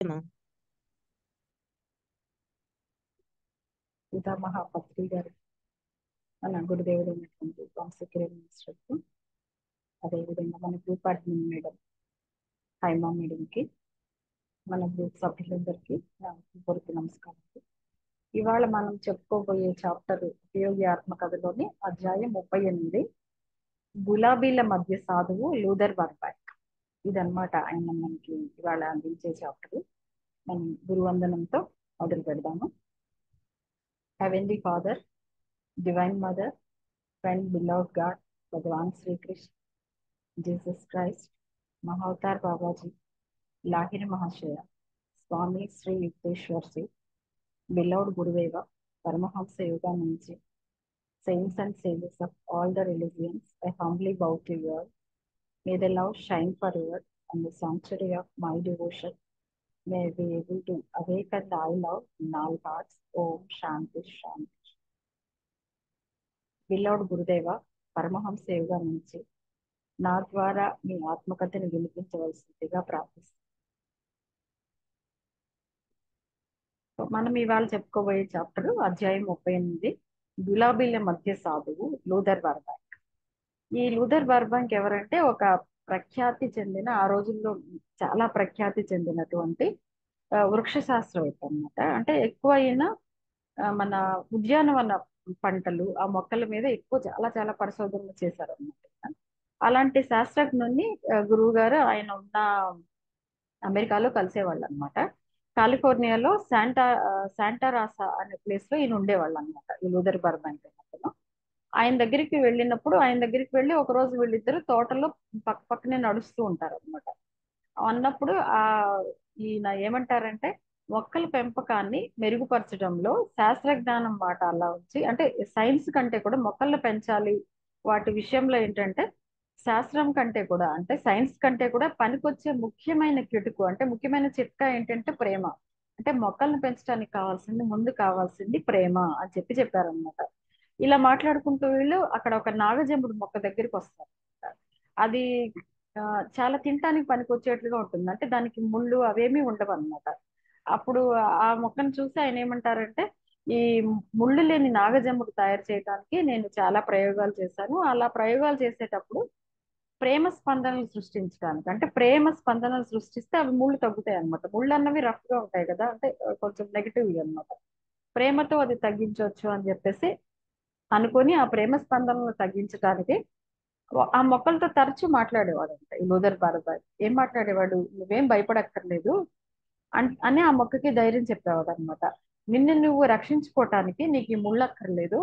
మా పితామహ పత్రి గారు మన గురుదేవుడు అయినటువంటి వంశకిరణ్ మినిస్టర్కి, అదేవిధంగా మన గ్రూప్ అడ్మిన్ మేడం హైమా మేడంకి, మన గ్రూప్ సభ్యులందరికీ నా పూర్తి నమస్కారం. ఇవాళ మనం చెప్పుకోబోయే చాప్టర్ ఉపయోగి ఆత్మకథలోని అధ్యాయం 38, గులాబీల మధ్య సాధువు లూథర్ బర్బాక్. ఇదన్నమాట ఆయన మనకి ఇవాళ అందించే చాప్టర్. మనం గురువందనంతో మొదలు పెడదాము. Heavenly father, divine mother, friend, beloved God, Bhagavan Sri Krishna, Jesus Christ, Mahavatar Babaji, Lahiri Mahashaya, Swami Sri Yukteswar Ji, beloved Gurudeva, Paramahamsa Yoganandaji, saints and sages of all the religions, I humbly bow to you all. May the love shine forever on the sanctuary of my devotion. May I be able to awaken thy love in all hearts. Om Shanti Shanti. Beloved Gurudeva, Paramahamsa Yoganandaji, నా ద్వారా మీ ఆత్మకథను వినిపించవలసిందిగా ప్రార్థిస్తాను. మనం ఇవాళ చెప్పుకోబోయే chapter అధ్యాయం 38, గులాబీల మధ్య సాధువు Luther Burbank. ఈ Luther Burbank ఎవరంటే ఒక ప్రఖ్యాతి చెందిన, ఆ రోజుల్లో చాలా ప్రఖ్యాతి చెందినటువంటి వృక్ష శాస్త్రవేత్త అనమాట. అంటే ఎక్కువ అయిన మన ఉద్యానవన పంటలు, ఆ మొక్కల మీద ఎక్కువ చాలా చాలా పరిశోధనలు చేశారు అనమాట. అలాంటి శాస్త్రజ్ఞుని గురువు గారు ఆయన ఉన్న అమెరికాలో కలిసేవాళ్ళు అనమాట. కాలిఫోర్నియాలో శాంటారాసా అనే ప్లేస్ లో ఈయన ఉండేవాళ్ళు అనమాట, ఈ లూథర్ బర్బాంక్ అతను. ఆయన దగ్గరికి వెళ్ళినప్పుడు, ఆయన దగ్గరికి వెళ్ళి ఒక రోజు వీళ్ళిద్దరు తోటలో పక్క పక్కనే నడుస్తూ ఉంటారు అనమాట. అన్నప్పుడు ఈయన ఏమంటారంటే, మొక్కల పెంపకాన్ని మెరుగుపరచడంలో శాస్త్రజ్ఞానం మాట అలా వచ్చి, అంటే సైన్స్ కంటే కూడా మొక్కలను పెంచాలి వాటి విషయంలో ఏంటంటే, శాస్త్రం కంటే కూడా, అంటే సైన్స్ కంటే కూడా పనికొచ్చే ముఖ్యమైన కిటుకు, అంటే ముఖ్యమైన చిట్కా ఏంటంటే ప్రేమ. అంటే మొక్కలను పెంచడానికి కావాల్సింది, ముందు కావాల్సింది ప్రేమ అని చెప్పారనమాట. ఇలా మాట్లాడుకుంటూ వీళ్ళు అక్కడ ఒక నాగజెంబుడు మొక్క దగ్గరికి వస్తారు. అది చాలా తినటానికి పనికొచ్చేట్లుగా ఉంటుంది, అంటే దానికి ముళ్ళు అవేమీ ఉండవు అనమాట. అప్పుడు ఆ మొక్కను చూసి ఆయన ఏమంటారంటే, ఈ ముళ్ళు లేని నాగజెంబుడు తయారు చేయడానికి నేను చాలా ప్రయోగాలు చేశాను. అలా ప్రయోగాలు చేసేటప్పుడు ప్రేమ స్పందనలు సృష్టించడానికి, అంటే ప్రేమ స్పందనలు సృష్టిస్తే అవి ముళ్ళు తగ్గుతాయి అనమాట. ముళ్ళు అన్నవి రఫ్ గా ఉంటాయి కదా, అంటే కొంచెం నెగిటివ్ అనమాట. ప్రేమతో అది తగ్గించవచ్చు అని చెప్పేసి అనుకొని, ఆ ప్రేమ స్పందనలు తగ్గించడానికి ఆ మొక్కలతో తరచూ మాట్లాడేవాడు అంట ఈ లూథర్ బార్బాయ్. ఏం మాట్లాడేవాడు, నువ్వేం భయపడక్కర్లేదు అని ఆ మొక్కకి ధైర్యం చెప్పేవాడు అనమాట. నిన్ను నువ్వు రక్షించుకోవటానికి నీకు ఈ ముళ్ళు అక్కర్లేదు,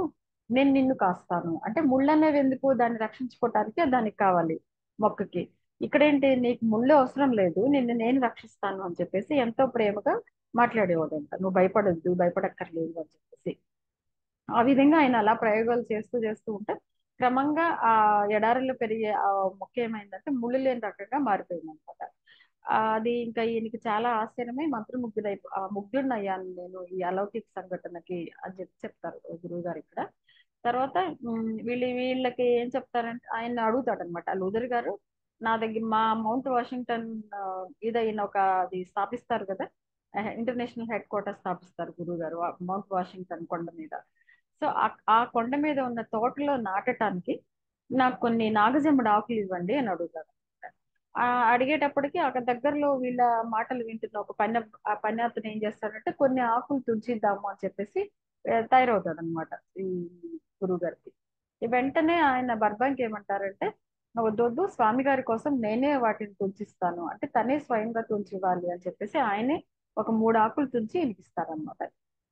నేను నిన్ను కాస్తాను. అంటే ముళ్ళు అనేవి ఎందుకు, దాన్ని రక్షించుకోవటానికి దానికి కావాలి మొక్కకి. ఇక్కడేంటి, నీకు ముళ్ళు అవసరం లేదు, నిన్ను నేను రక్షిస్తాను అని చెప్పేసి ఎంతో ప్రేమగా మాట్లాడేవాడంట. నువ్వు భయపడొద్దు, భయపడక్కర్లేదు అని చెప్పేసి. ఆ విధంగా ఆయన అలా ప్రయోగాలు చేస్తూ చేస్తూ ఉంటే క్రమంగా ఆ ఎడారిలో పెరిగే ఆ మొక్క ఏమైందంటే ముళ్ళు లేని రకంగా మారిపోయింది అనమాట. అది ఇంకా ఈయనకి చాలా ఆశ్చర్యమై ముగ్ధుడినయ్యాను నేను ఈ అలౌకిక సంఘటనకి అని చెప్తారు గురువు గారు ఇక్కడ. తర్వాత వీళ్ళకి ఏం చెప్తారంటే, ఆయన అడుగుతాడు అనమాట లూథర్ గారు, నా దగ్గర మా మౌంట్ వాషింగ్టన్ ఈయన ఒక అది స్థాపిస్తారు కదా, ఇంటర్నేషనల్ హెడ్ క్వార్టర్ స్థాపిస్తారు గురువు గారు మౌంట్ వాషింగ్టన్ కొండ మీద. సో ఆ కొండ మీద ఉన్న తోటలో నాటడానికి నాకు కొన్ని నాగజెమ్మడి ఆకులు ఇవ్వండి అని అడుగుతాడు. అడిగేటప్పటికి అక్కడ దగ్గరలో వీళ్ళ మాటలు వింటున్న ఒక ఆ పని అతను ఏం చేస్తాడంటే, కొన్ని ఆకులు తుంచిద్దాము అని చెప్పేసి తయారవుతాడు అనమాట ఈ గురువు గారికి. వెంటనే ఆయన బర్బాంక్ ఏమంటారంటే, వద్దొద్దు, స్వామి గారి కోసం నేనే వాటిని తుంచిస్తాను, అంటే తనే స్వయంగా తుంచివ్వాలి అని చెప్పేసి ఆయనే ఒక 3 ఆకులు తుంచి ఇనిపిస్తారనమాట.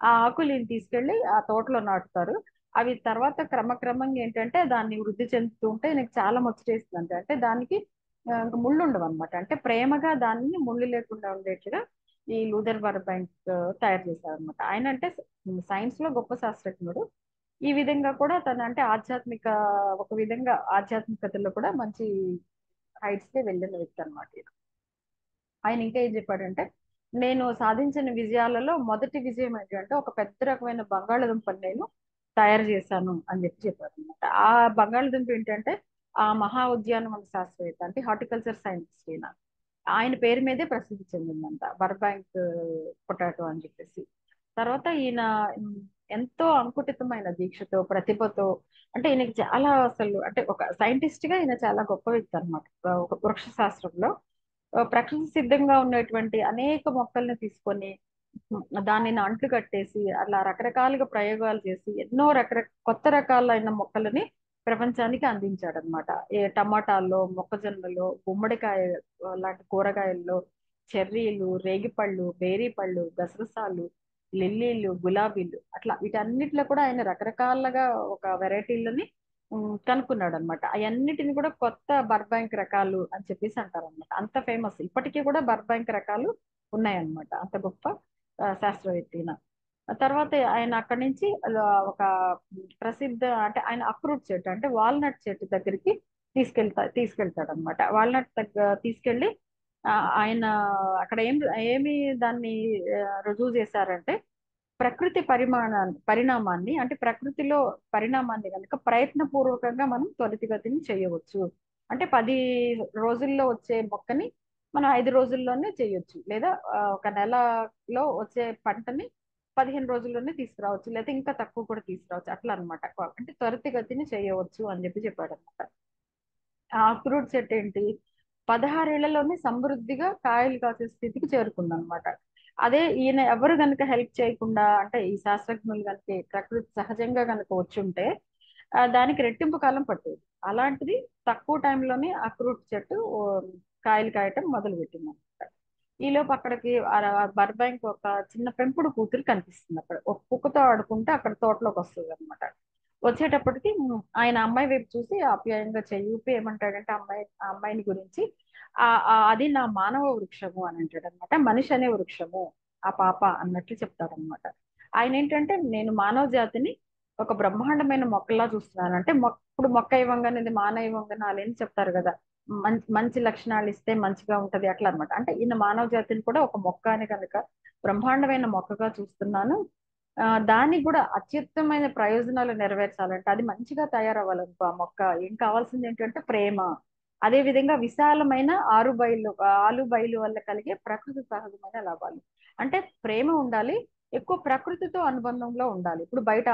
ఆ ఆకులు ఈయన తీసుకెళ్లి ఆ తోటలో నాటుతారు. అవి తర్వాత క్రమక్రమంగా ఏంటంటే దాన్ని వృద్ధి చెందుతూ ఉంటే నాకు చాలా ముచ్చటేస్తుంది. అంటే దానికి ఇంకా ముళ్ళు ఉండవు అనమాట. అంటే ప్రేమగా దాన్ని ముళ్ళు లేకుండా ఉండేట్టుగా ఈ లూథర్ బర్బాంక్ తయారు చేశారు అనమాట. ఆయన అంటే సైన్స్ లో గొప్ప శాస్త్రజ్ఞుడు. ఈ విధంగా కూడా తన అంటే ఒక విధంగా ఆధ్యాత్మికతలో కూడా మంచి హైట్స్ కి వెళ్ళిన వ్యక్తి అనమాట. ఆయన ఇంకా ఏం చెప్పాడంటే, నేను సాధించిన విజయాలలో మొదటి విజయం ఏంటంటే ఒక పెద్ద రకమైన బంగాళదుంపని నేను తయారు చేశాను అని చెప్పారు అనమాట. ఆ బంగాళదుంప ఏంటంటే, ఆ మహా ఉద్యానవన శాస్త్రవేత్త అంటే హార్టికల్చర్ సైంటిస్ట్ ఈయన. ఆయన పేరు మీదే ప్రసిద్ధి చెందిందంట, బర్బాంక్ పొటాటో అని చెప్పేసి. తర్వాత ఈయన ఉమ్, ఎంతో అంకుటితమైన దీక్షతో, ప్రతిభతో, అంటే ఈయనకి చాలా అసలు అంటే ఒక సైంటిస్ట్ గా ఈయన చాలా గొప్ప వ్యక్తి అనమాట. ఒక వృక్ష శాస్త్రంలో ప్రకృతి సిద్ధంగా ఉన్నటువంటి అనేక మొక్కల్ని తీసుకొని దానిని అంట్లు కట్టేసి అలా రకరకాలుగా ప్రయోగాలు చేసి ఎన్నో కొత్త రకాలైన మొక్కలని ప్రపంచానికి అందించాడు అనమాట. ఏ టమాటాల్లో, మొక్కజొన్నలో, గుమ్మడికాయ లాంటి కూరగాయల్లో, చెర్రీలు, రేగిపళ్ళు, బేరీ పళ్ళు, గసగసాలు, లిల్లీలు, గులాబీలు, అట్లా వీటన్నిటిలో కూడా ఆయన రకరకాలుగా ఒక వెరైటీలని కనుక్కున్నాడు అనమాట. అవన్నిటిని కూడా కొత్త బర్బాంక్ రకాలు అని చెప్పేసి అంటారు అనమాట. అంత ఫేమస్ ఇప్పటికీ కూడా బర్బాంక్ రకాలు ఉన్నాయన్నమాట. అంత గొప్ప శాస్త్రవేత్త ఈయన. ఆ తర్వాత ఆయన అక్కడి నుంచి ఒక ప్రసిద్ధ అంటే ఆయన అక్రూట్ చెట్టు అంటే వాల్నట్ చెట్టు దగ్గరికి తీసుకెళ్తాడు అనమాట. వాల్నట్ తీసుకెళ్లి ఆ, ఆయన అక్కడ ఏమి దాన్ని రుజువు చేశారంటే ప్రకృతి పరిణామాన్ని అంటే ప్రకృతిలో పరిణామాన్ని కనుక ప్రయత్నపూర్వకంగా మనం త్వరితగతిని చేయవచ్చు. అంటే 10 రోజుల్లో వచ్చే మొక్కని మనం 5 రోజుల్లోనే చేయొచ్చు, లేదా ఒక నెలలో వచ్చే పంటని 15 రోజుల్లోనే తీసుకురావచ్చు, లేదా ఇంకా తక్కువ కూడా తీసుకురావచ్చు, అట్లా అన్నమాట. అంటే త్వరితగతిని చేయవచ్చు అని చెప్పాడు అనమాట. ఆ ఫ్రూట్ సెట్ ఏంటి, 16 ఏళ్లలోనే సమృద్ధిగా కాయలు కాసే స్థితికి చేరుకుందనమాట. అదే ఈయన ఎవరు గనుక హెల్ప్ చేయకుండా అంటే ఈ శాస్త్రజ్ఞులు కనుక ప్రకృతి సహజంగా కనుక వచ్చుంటే దానికి రెట్టింపు కాలం పట్టేది. అలాంటిది తక్కువ టైంలోనే ఆ ఫ్రూట్ చెట్టు కాయలు కాయటం మొదలు పెట్టింది అనమాట. ఈలోపు అక్కడికి బర్బాంక్ ఒక చిన్న పెంపుడు కూతురు కనిపిస్తుంది. అక్కడ ఒక కుక్కతో ఆడుకుంటే అక్కడ తోటలోకి వస్తుంది అనమాట. వచ్చేటప్పటికి ఆయన అమ్మాయి వైపు చూసి ఆప్యాయంగా చెయ్యి ఊపి ఏమంటాడంటే ఆ అమ్మాయిని గురించి అది నా మానవ వృక్షము అని అంటాడు అనమాట. మనిషి అనే వృక్షము ఆ పాప అన్నట్లు చెప్తాడనమాట. ఆయన ఏంటంటే నేను మానవ జాతిని ఒక బ్రహ్మాండమైన మొక్కలా చూస్తున్నాను అంటే ఇప్పుడు మొక్క ఇవ్వంగానే ఇది మానవ ఇవ్వంగానే వాళ్ళేం చెప్తారు కదా, మంచి మంచి లక్షణాలు ఇస్తే మంచిగా ఉంటది అట్లా అనమాట. అంటే ఈయన మానవ జాతిని కూడా ఒక మొక్క అని కనుక బ్రహ్మాండమైన మొక్కగా చూస్తున్నాను. దానికి కూడా అత్యుత్తమైన ప్రయోజనాలు నెరవేర్చాలంటే అది మంచిగా తయారవ్వాలనుకో ఆ మొక్క ఏం కావాల్సింది ఏంటంటే ప్రేమ. అదే విధంగా విశాలమైన ఆలు బయలు వల్ల కలిగే ప్రకృతి సహజమైన లాభాలు అంటే ప్రేమ ఉండాలి, ఎక్కువ ప్రకృతితో అనుబంధంలో ఉండాలి. ఇప్పుడు బయట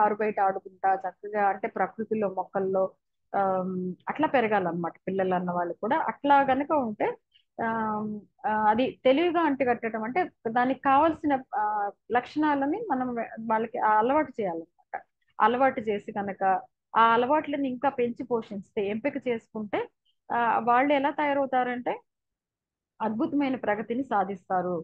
ఆడుకుంటా చక్కగా అంటే ప్రకృతిలో మొక్కల్లో ఆమ్, అట్లా పెరగాలన్నమాట పిల్లలు అన్న వాళ్ళు కూడా. అట్లా గనక ఉంటే ఆమ్, అది తెలివిగా అంటికట్టడం అంటే దానికి కావాల్సిన లక్షణాలని మనం వాళ్ళకి అలవాటు చేయాలన్నమాట. అలవాటు చేసి కనుక ఆ అలవాట్లని ఇంకా పెంచి పోషిస్తే ఎంపిక చేసుకుంటే ఆ, వాళ్ళు ఎలా తయారవుతారంటే అద్భుతమైన ప్రగతిని సాధిస్తారు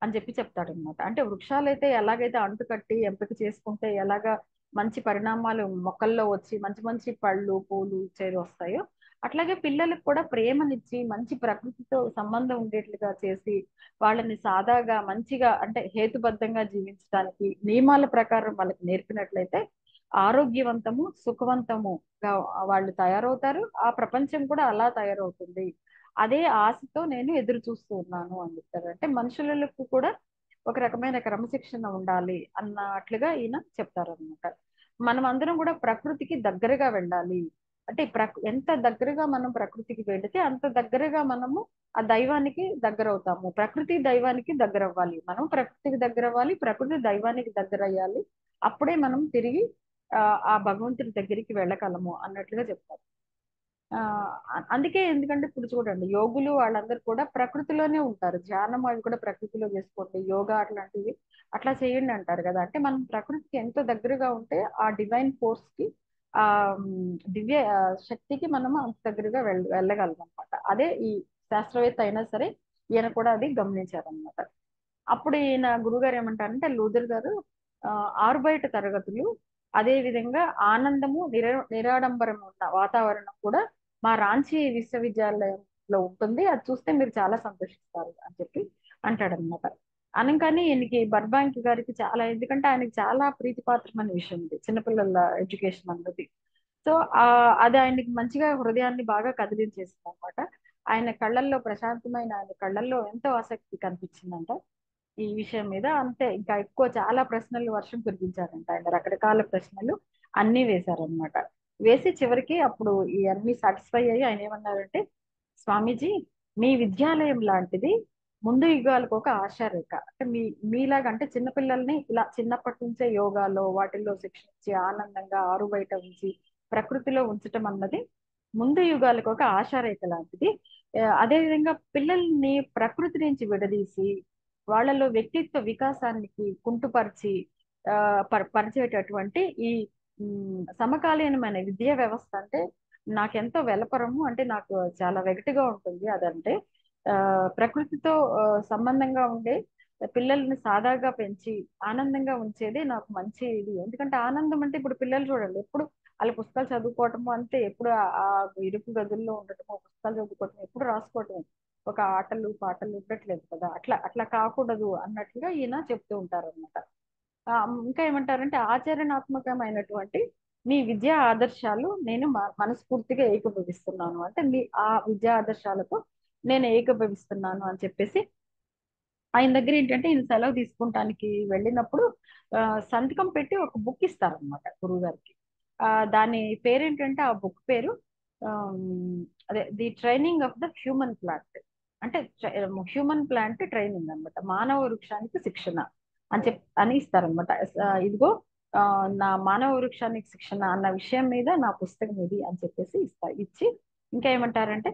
అని చెప్తాడనమాట. అంటే వృక్షాలైతే ఎలాగైతే అంటుకట్టి ఎంపిక చేసుకుంటే ఎలాగా మంచి పరిణామాలు మొక్కల్లో వచ్చి మంచి మంచి పళ్ళు పూలు చేరు వస్తాయో, అట్లాగే పిల్లలకు కూడా ప్రేమనిచ్చి మంచి ప్రకృతితో సంబంధం ఉండేట్లుగా చేసి వాళ్ళని సాదాగా మంచిగా అంటే హేతుబద్ధంగా జీవించడానికి నియమాల ప్రకారం వాళ్ళకి నేర్పినట్లయితే ఆరోగ్యవంతము సుఖవంతముగా వాళ్ళు తయారవుతారు. ఆ ప్రపంచం కూడా అలా తయారవుతుంది. అదే ఆశతో నేను ఎదురు చూస్తూ ఉన్నాను అని చెప్తారు. అంటే మనుషులకు కూడా ఒక రకమైన క్రమశిక్షణ ఉండాలి అన్నట్లుగా ఈయన చెప్తారనమాట. మనం అందరం కూడా ప్రకృతికి దగ్గరగా వెళ్ళాలి. అంటే ఎంత దగ్గరగా మనం ప్రకృతికి వెళితే అంత దగ్గరగా మనము ఆ దైవానికి దగ్గర అవుతాము. ప్రకృతి దైవానికి దగ్గర అవ్వాలి, మనం ప్రకృతికి దగ్గర అవ్వాలి, ప్రకృతి దైవానికి దగ్గర అయ్యాలి. అప్పుడే మనం తిరిగి ఆ ఆ భగవంతుడి దగ్గరికి వెళ్ళగలము అన్నట్లుగా చెప్తారు. ఆ అందుకే ఎందుకంటే ఇప్పుడు చూడండి యోగులు వాళ్ళందరూ కూడా ప్రకృతిలోనే ఉంటారు. ధ్యానం అవి కూడా ప్రకృతిలో చేసుకోండి, యోగా అట్లాంటివి అట్లా చేయండి అంటారు కదా. అంటే మనం ప్రకృతికి ఎంతో దగ్గరగా ఉంటే ఆ డివైన్ ఫోర్స్ కి ఆ దివ్య శక్తికి మనం అంత దగ్గరగా వెళ్ళగలం అనమాట. అదే ఈ శాస్త్రవేత్త అయినా సరే ఈయన కూడా అది గమనించారనమాట. అప్పుడు ఈయన గురుగారు ఏమంటారంటే లూథర్ గారు ఆ, ఆరుబయట తరగతులు అదే విధంగా ఆనందము నిరాడంబరం ఉన్న వాతావరణం కూడా మా రాంచీ విశ్వవిద్యాలయంలో ఉంటుంది, అది చూస్తే మీరు చాలా సంతోషిస్తారు అని అంటాడనమాట. అనగానే ఈయనకి బర్బాంకి గారికి చాలా, ఎందుకంటే ఆయనకి చాలా ప్రీతిపాత్రమైన విషయం ఇది చిన్నపిల్లల ఎడ్యుకేషన్ అన్నది. సో అది ఆయనకి మంచిగా హృదయాన్ని బాగా కదిలించేసింది అనమాట. ఆయన కళ్ళల్లో ప్రశాంతమైన ఆయన కళ్ళల్లో ఎంతో ఆసక్తి కనిపించిందంట ఈ విషయం మీద. అంతే ఇంకా ఎక్కువ చాలా ప్రశ్నలు వర్షం కురిపించారంట ఆయన, రకరకాల ప్రశ్నలు అన్ని వేశారనమాట. వేసి చివరికి అప్పుడు ఈ అన్ని సాటిస్ఫై అయ్యి ఆయన ఏమన్నారంటే స్వామీజీ మీ విద్యాలయం లాంటిది ముందు యుగాలకు ఒక ఆశారేఖ. అంటే మీలాగా అంటే చిన్నపిల్లల్ని ఇలా చిన్నప్పటి నుంచే యోగాలో వాటిల్లో శిక్షించి ఆనందంగా ఆరు బయట ఉంచి ప్రకృతిలో ఉంచటం అన్నది ముందు యుగాలకు ఒక ఆశారేఖ లాంటిది. అదేవిధంగా పిల్లల్ని ప్రకృతి నుంచి విడదీసి వాళ్ళలో వ్యక్తిత్వ వికాసానికి కుంటుపరిచి పరిచేటటువంటి ఈ సమకాలీనమైన విద్యా వ్యవస్థ అంటే నాకెంతో వెలపరము. అంటే నాకు చాలా వెగటుగా ఉంటుంది అదంటే. ప్రకృతితో సంబంధంగా ఉండే పిల్లల్ని సాదాగా పెంచి ఆనందంగా ఉంచేది నాకు మంచి ఇది. ఎందుకంటే ఆనందం అంటే ఇప్పుడు పిల్లలు చూడండి, ఎప్పుడు వాళ్ళ పుస్తకాలు చదువుకోవటము అంతే, ఎప్పుడు ఆ ఇరుకు గదుల్లో ఉండటము, పుస్తకాలు చదువుకోవటం, ఎప్పుడు రాసుకోవటం, ఒక ఆటలు పాటలు ఉండట్లేదు కదా. అట్లా అట్లా కాకూడదు అన్నట్లుగా ఈయన చెప్తూ ఉంటారు అనమాట. ఇంకా ఏమంటారంటే ఆచరణాత్మకమైనటువంటి మీ విద్యా ఆదర్శాలు నేను మనస్ఫూర్తిగా ఏకీభవిస్తున్నాను, అంటే మీ ఆ విద్యా ఆదర్శాలతో నేను ఏకీభవిస్తున్నాను అని చెప్పేసి ఆయన దగ్గర ఏంటంటే ఈయన సెలవు తీసుకుంటానికి వెళ్ళినప్పుడు ఆ, సంతకం పెట్టి ఒక బుక్ ఇస్తారనమాట గురువు గారికి. దాని పేరేంటంటే ఆ బుక్ పేరు అదే the training of the human plant. అంటే హ్యూమన్ ప్లాంట్ ట్రైనింగ్ అన్నమాట, మానవ వృక్షానికి శిక్షణ అని ఇస్తారనమాట. ఇదిగో ఆ, నా మానవ వృక్షానికి శిక్షణ అన్న విషయం మీద నా పుస్తకం ఇది అని చెప్పేసి ఇచ్చి ఇంకా ఏమంటారంటే